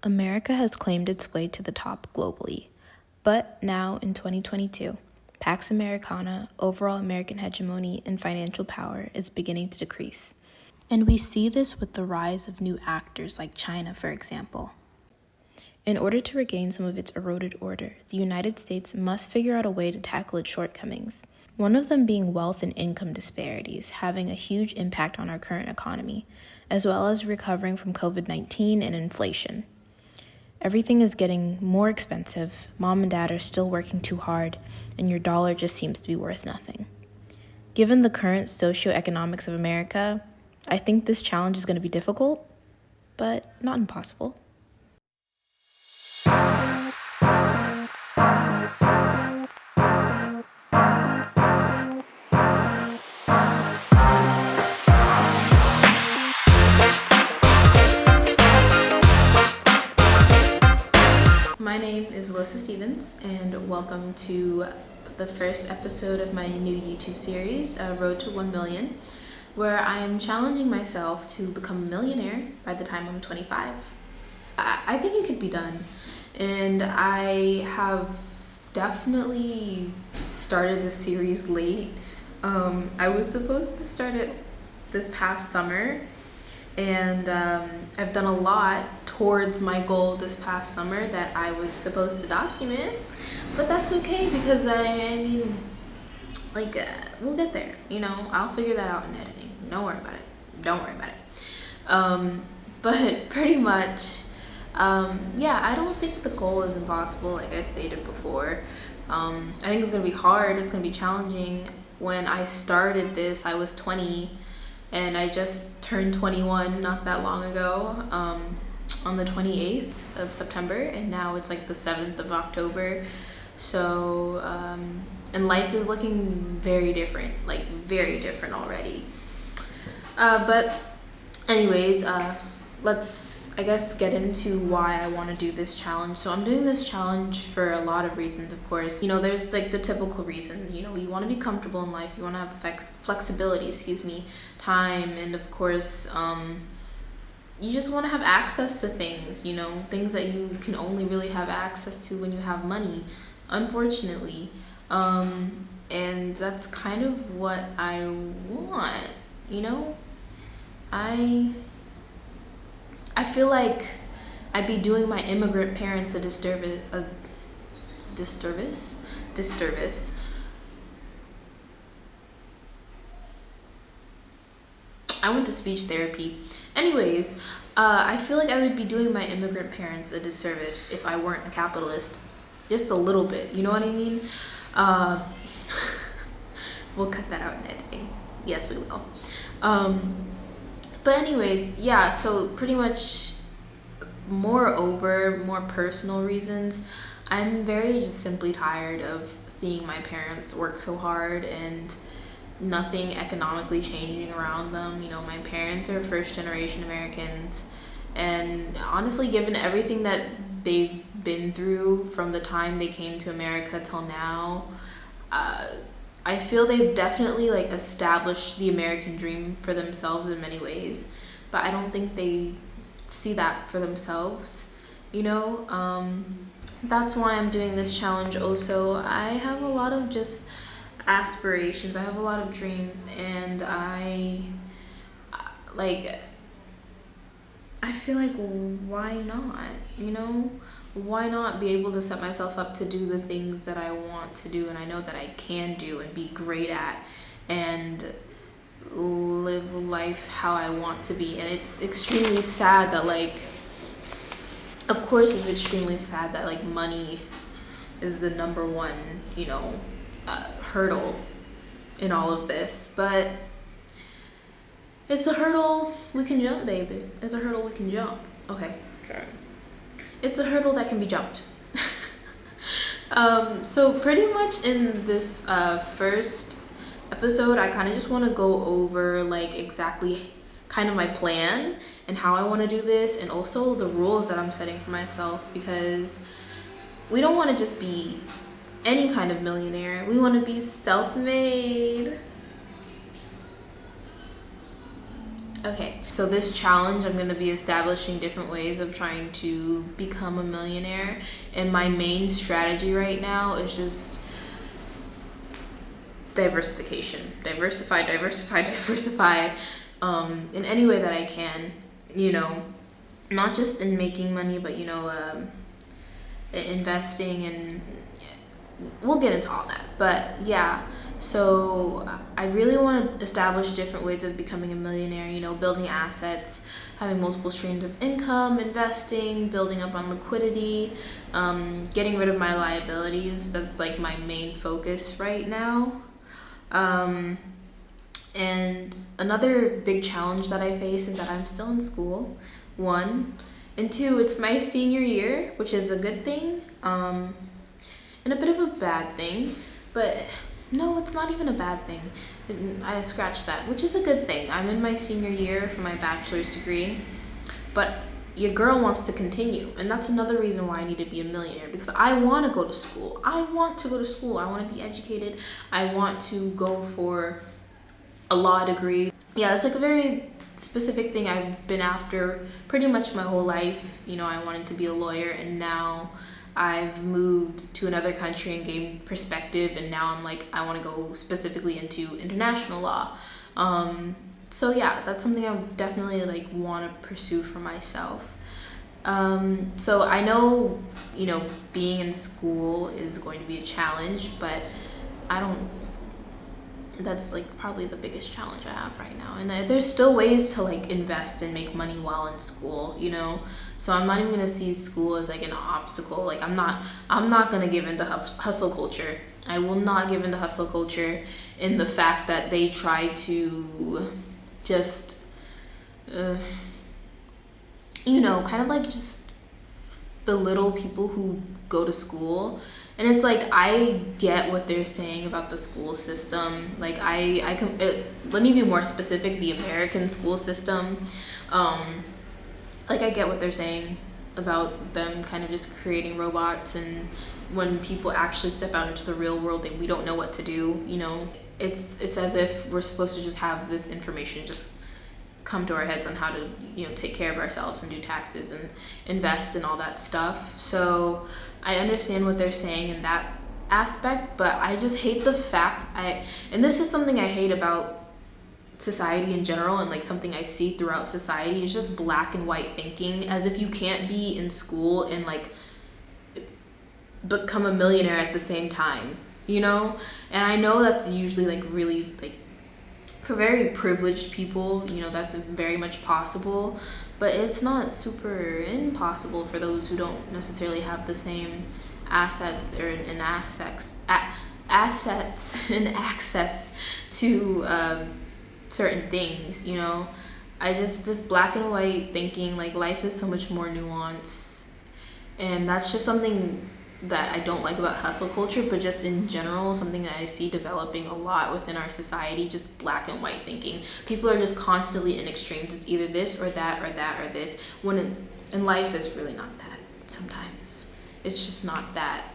America has claimed its way to the top globally, but now in 2022, Pax Americana, overall American hegemony and financial power is beginning to decrease. And we see this with the rise of new actors like China, for example. In order to regain some of its eroded order, the United States must figure out a way to tackle its shortcomings, one of them being wealth and income disparities, having a huge impact on our current economy, as well as recovering from COVID-19 and inflation. Everything is getting more expensive, mom and dad are still working too hard, and your dollar just seems to be worth nothing. Given the current socioeconomics of America, I think this challenge is going to be difficult, but not impossible. My name is Alyssa Stevens, and welcome to the first episode of my new YouTube series, Road to 1 Million, where I am challenging myself to become a millionaire by the time I'm 25. I think it could be done, and I have definitely started this series late. I was supposed to start it this past summer, and I've done a lot towards my goal this past summer that I was supposed to document, but that's okay because we'll get there, I'll figure that out in editing. Don't worry about it. But pretty much, I don't think the goal is impossible, like I stated before. I think it's gonna be hard, it's gonna be challenging. When I started this, I was 20, and I just turned 21 not that long ago, on the 28th of September, and now it's like the 7th of October. So, and life is looking very different already. But anyways, let's, get into why I want to do this challenge. So I'm doing this challenge for a lot of reasons, of course. There's like the typical reasons, you want to be comfortable in life, you want to have flexibility, time, and of course, you just want to have access to things, things that you can only really have access to when you have money, unfortunately. And that's kind of what I want, I feel like I'd be doing my immigrant parents a disservice. I went to speech therapy. Anyways, I feel like I would be doing my immigrant parents a disservice if I weren't a capitalist. Just a little bit, you know what I mean? We'll cut that out in editing. Yes, we will. But anyways, so pretty much, moreover, more personal reasons, I'm very just simply tired of seeing my parents work so hard and nothing economically changing around them. My parents are first generation Americans, and honestly, given everything that they've been through from the time they came to America till now, I feel they've definitely established the American dream for themselves in many ways, but I don't think they see that for themselves. That's why I'm doing this challenge. Also, I have a lot of just aspirations, I have a lot of dreams, and I feel like, why not? Why not be able to set myself up to do the things that I want to do and I know that I can do and be great at, and live life how I want to be. And it's extremely sad that of course it's extremely sad that money is the number one, hurdle in all of this, but it's a hurdle we can jump, baby. It's a hurdle we can jump. Okay, sure. It's a hurdle that can be jumped. So pretty much in this first episode, I kind of just want to go over exactly kind of my plan and how I want to do this, and also the rules that I'm setting for myself, because we don't want to just be any kind of millionaire. We want to be self-made. Okay, so this challenge, I'm going to be establishing different ways of trying to become a millionaire. And my main strategy right now is just diversification. Diversify in any way that I can, you know, not just in making money, but, investing, and we'll get into all that. But yeah, so I really want to establish different ways of becoming a millionaire, building assets, having multiple streams of income, investing, building up on liquidity, getting rid of my liabilities. That's like my main focus right now. And another big challenge that I face is that I'm still in school, one. And two, it's my senior year, which is a good thing, and a bit of a bad thing. But no, it's not even a bad thing. I scratched that, which is a good thing. I'm in my senior year for my bachelor's degree, but your girl wants to continue. And that's another reason why I need to be a millionaire, because I want to go to school. I want to be educated. I want to go for a law degree. Yeah, it's like a very specific thing I've been after pretty much my whole life. I wanted to be a lawyer, and now I've moved to another country and gained perspective, and now I'm like, I want to go specifically into international law. So yeah, that's something I definitely like want to pursue for myself. So I know, being in school is going to be a challenge, but that's like probably the biggest challenge I have right now. And there's still ways to like invest and make money while in school, so I'm not even gonna see school as like an obstacle. Like I'm not gonna give into hustle culture. I will not give into hustle culture in the fact that they try to just kind of like just belittle people who go to school. And it's like, I get what they're saying about the school system. Like let me be more specific, the American school system. Like I get what they're saying about them kind of just creating robots, and when people actually step out into the real world, we don't know what to do. It's as if we're supposed to just have this information just come to our heads on how to take care of ourselves and do taxes and invest and all that stuff. So I understand what they're saying in that aspect, but I just hate the fact and this is something I hate about society in general, and like something I see throughout society, is just black and white thinking, as if you can't be in school and like become a millionaire at the same time, and I know that's usually like really like for very privileged people, that's very much possible, but it's not super impossible for those who don't necessarily have the same assets and assets and access to certain things. This black and white thinking, like life is so much more nuanced, and that's just something that I don't like about hustle culture, but just in general, something that I see developing a lot within our society, just black and white thinking. People are just constantly in extremes. It's either this or that or that or this, when in life is really not that. Sometimes it's just not that,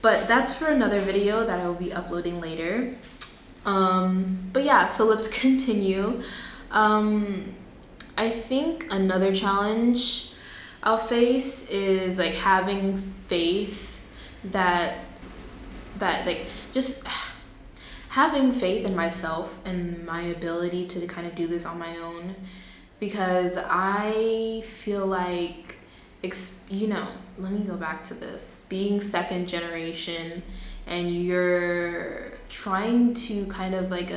but that's for another video that I will be uploading later. But yeah, so let's continue. I think another challenge I'll face is like having faith that like just having faith in myself and my ability to kind of do this on my own, because I feel like let me go back to this, being second generation, and you're trying to kind of like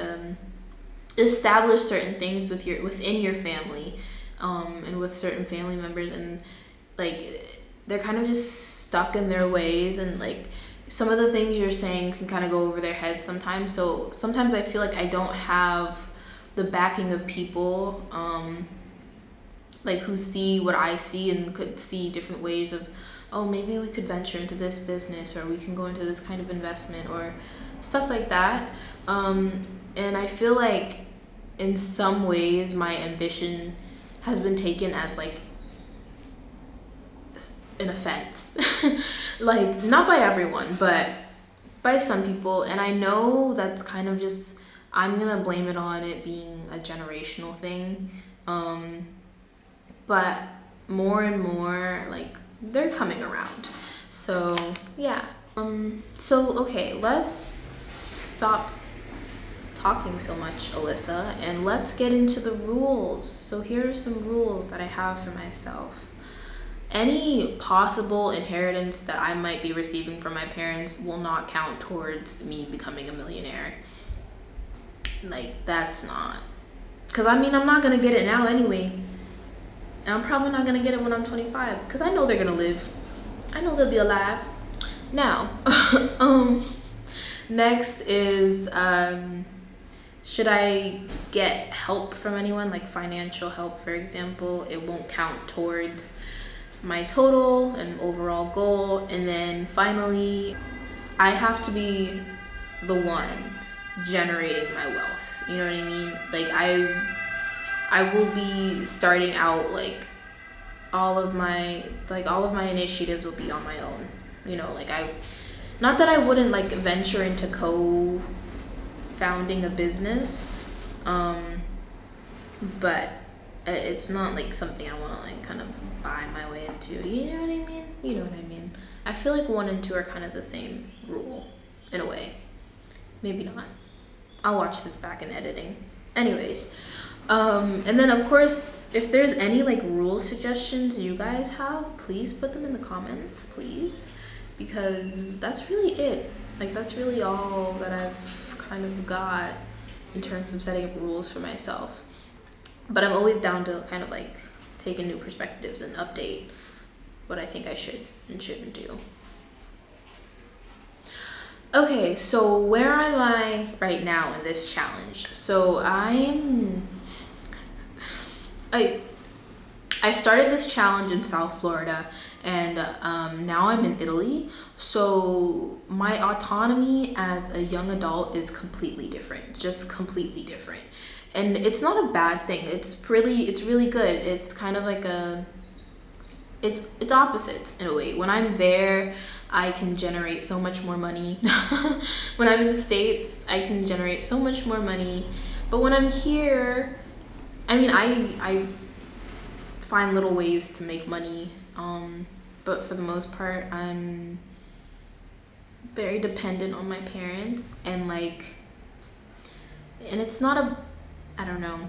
establish certain things within your family, and with certain family members, and like they're kind of just stuck in their ways, and like some of the things you're saying can kind of go over their heads sometimes. So sometimes I feel like I don't have the backing of people like who see what I see and could see different ways of, oh, maybe we could venture into this business, or we can go into this kind of investment or stuff like that. And I feel like in some ways my ambition has been taken as like an offense. Like not by everyone, but by some people. And I know that's kind of just I'm gonna blame it on it being a generational thing. But more and more, like, they're coming around. So yeah. So okay, let's stop talking so much, Alyssa, and let's get into the rules. So here are some rules that I have for myself. Any possible inheritance that I might be receiving from my parents will not count towards me becoming a millionaire. Like, that's not. Because I mean, I'm not going to get it now anyway. And I'm probably not going to get it when I'm 25. Because I know they're going to live. I know they'll be alive. Now, next is, should I get help from anyone, like financial help, for example, it won't count towards my total and overall goal. And then finally, I have to be the one generating my wealth. You know what I mean? Like, I will be starting out, like all of my initiatives will be on my own. You know, like, not that I wouldn't like venture into co-founding a business, but it's not like something I want to like kind of buy my way into. You know what I mean? You know what I mean? I feel like 1 and 2 are kind of the same rule in a way. Maybe not. I'll watch this back in editing. Anyways, and then of course, if there's any like rule suggestions you guys have, please put them in the comments, please, because that's really it. Like, that's really all that I've kind of got in terms of setting up rules for myself. But I'm always down to kind of like take in new perspectives and update what I think I should and shouldn't do. Okay, so where am I right now in this challenge? So I started this challenge in South Florida, and now I'm in Italy. So my autonomy as a young adult is completely different, just completely different. And it's not a bad thing. It's really good. It's kind of like it's opposites in a way. When I'm there, I can generate so much more money. When I'm in the States, I can generate so much more money. But when I'm here, I mean, I find little ways to make money. But for the most part, I'm very dependent on my parents, and it's not I don't know.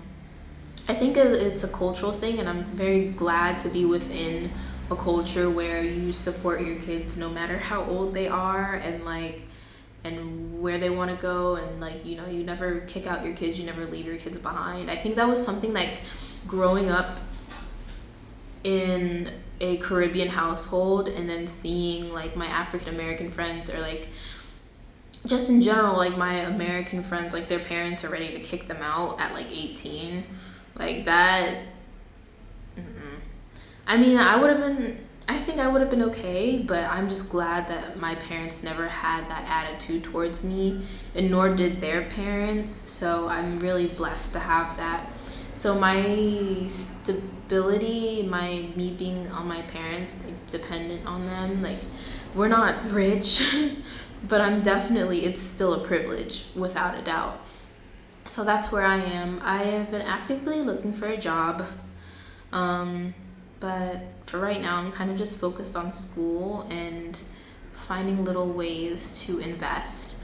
I think it's a cultural thing, and I'm very glad to be within a culture where you support your kids no matter how old they are, and where they want to go, and you know, you never kick out your kids, you never leave your kids behind. I think that was something like growing up in a Caribbean household, and then seeing like my African American friends, or like just in general, like my American friends, like their parents are ready to kick them out at like 18, like that. I mean, I think I would have been okay, but I'm just glad that my parents never had that attitude towards me, and nor did their parents. So I'm really blessed to have that. So my stability, me being on my parents, like, dependent on them, like, we're not rich, but it's still a privilege, without a doubt. So that's where I am. I have been actively looking for a job, but for right now, I'm kind of just focused on school and finding little ways to invest.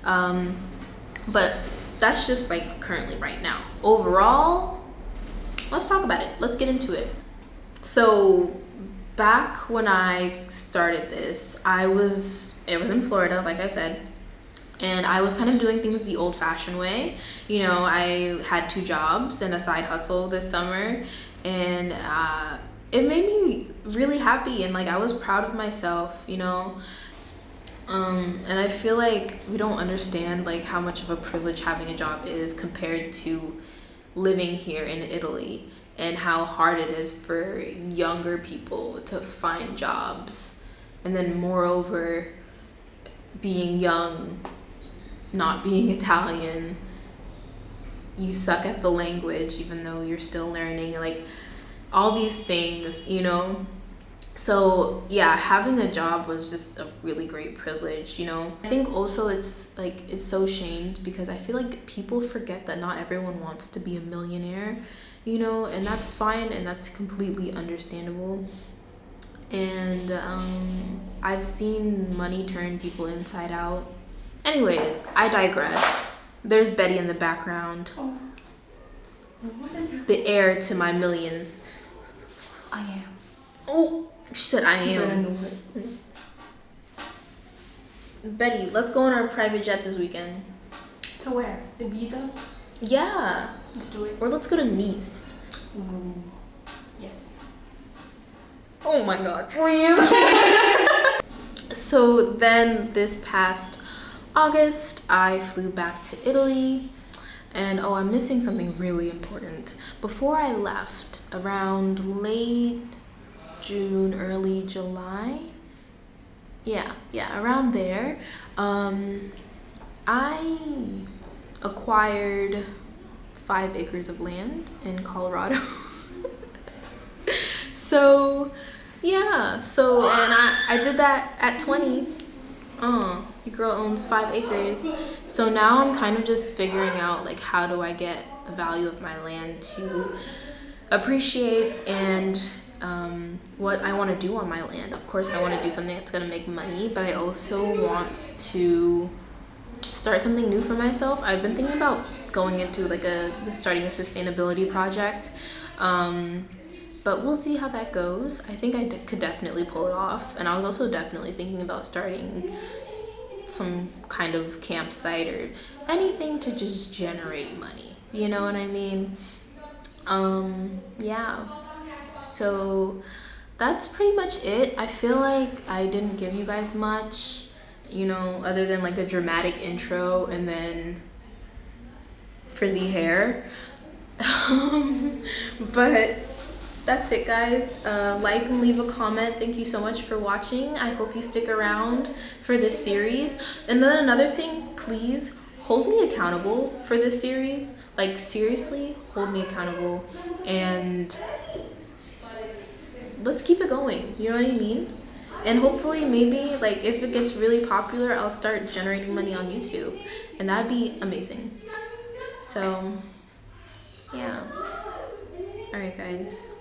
But that's just like currently right now. Overall, let's talk about it. Let's get into it. So back when I started this, it was in Florida, like I said, and I was kind of doing things the old-fashioned way. You know, I had 2 jobs and a side hustle this summer, and it made me really happy, and like I was proud of myself, you know. And I feel like we don't understand like how much of a privilege having a job is compared to living here in Italy, and how hard it is for younger people to find jobs. And then moreover, being young, not being Italian, you suck at the language even though you're still learning, like all these things, you know. So yeah, having a job was just a really great privilege, you know. I think also it's so shamed because I feel like people forget that not everyone wants to be a millionaire, you know, and that's fine and that's completely understandable. And I've seen money turn people inside out. Anyways, I digress. There's Betty in the background, Oh, what is her? the heir to my millions. I am. Oh, she said I You better am. know it. Betty, let's go on our private jet this weekend. To where? Ibiza? Yeah. Let's do it. Or let's go to Nice. Ooh. Yes. Oh my god, please. So then this past August, I flew back to Italy. And oh, I'm missing something really important. Before I left, around late June, early July. Yeah, around there. I acquired 5 acres of land in Colorado. So yeah, and I did that at 20. Your girl owns 5 acres. So now I'm kind of just figuring out like how do I get the value of my land to appreciate and what I want to do on my land. Of course, I want to do something that's going to make money, but I also want to start something new for myself. I've been thinking about going into starting a sustainability project. But we'll see how that goes. I think could definitely pull it off. And I was also definitely thinking about starting some kind of campsite or anything to just generate money. You know what I mean? Yeah. So that's pretty much it. I feel like I didn't give you guys much, you know, other than like a dramatic intro and then frizzy hair. But that's it, guys. Like and leave a comment. Thank you so much for watching. I hope you stick around for this series. And then another thing, please hold me accountable for this series. Like seriously, hold me accountable and let's keep it going. You know what I mean? And hopefully maybe like if it gets really popular, I'll start generating money on YouTube. And that'd be amazing. So yeah. Alright guys.